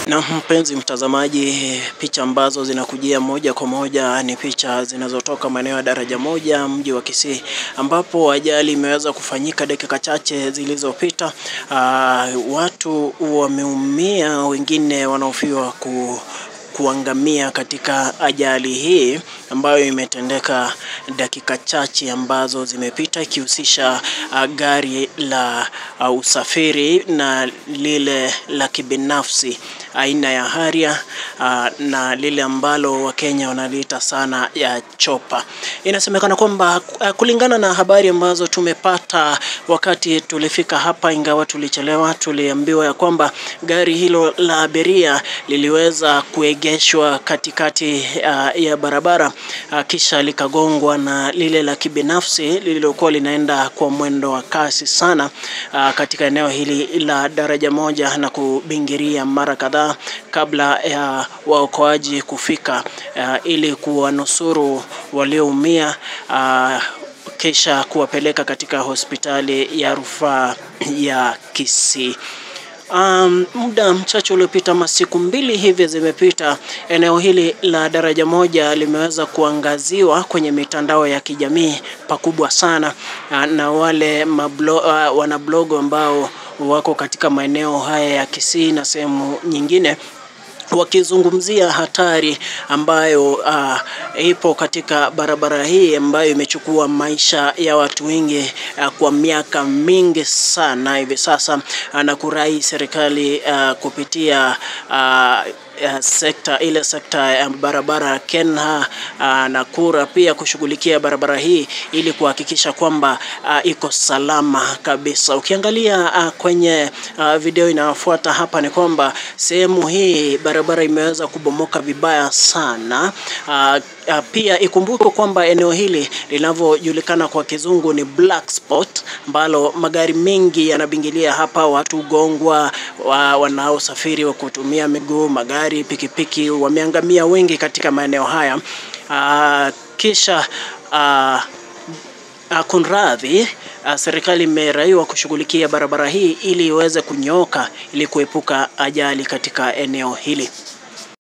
Na mpenzi mtazamaji, picha ambazo zinakujia moja kwa moja ni picha zinazotoka maeneo ya daraja moja mji wa Kisii, ambapo ajali imeweza kufanyika dakika chache zilizopita. Watu wameumia, wengine wanahofiwa kuangamia katika ajali hii ambayo imetendeka dakika chache ambazo zimepita, ikihusisha gari la usafiri na lile la kibinafsi aina ya Harrier na lile ambalo Wakenya wanaliita sana ya Chopper. Inasemekana kwamba kulingana na habari ambazo tumepata wakati tulifika hapa, ingawa tulichelewa, tuliambiwa ya kwamba gari hilo la abiria liliweza kuegeshwa katikati ya barabara, kisha likagongwa na lile la kibinafsi lililokuwa linaenda kwa mwendo wa kasi sana katika eneo hili la daraja moja na kubingiria mara kadhaa kabla ya waokoaji kufika ili kuwanusuru walioumia, kisha kuwapeleka katika hospitali ya rufaa ya Kisii. Muda mchache uliopita, masiku mbili hivi zimepita, eneo hili la daraja moja limeweza kuangaziwa kwenye mitandao ya kijamii pakubwa sana na wale wanablogu ambao wako katika maeneo haya ya Kisii na sehemu nyingine, wakizungumzia hatari ambayo ipo katika barabara hii ambayo imechukua maisha ya watu wengi kwa miaka mingi sana hivi sasa, na kurai serikali kupitia sekta ya barabara KENHA na KURA pia kushughulikia barabara hii ili kuhakikisha kwamba iko salama kabisa. Ukiangalia kwenye video inayofuata hapa ni kwamba sehemu hii barabara imeweza kubomoka vibaya sana. Pia ikumbuke kwamba eneo hili linavyojulikana kwa kizungu ni black spot, ambalo magari mengi yanabingilia hapa, watu gongwa, wanaosafiri wa kutumia miguu, magari, pikipiki wameangamia wengi katika maeneo haya. Kisha kunradhi, serikali imeraiwa kushughulikia barabara hii ili iweze kunyooka ili kuepuka ajali katika eneo hili.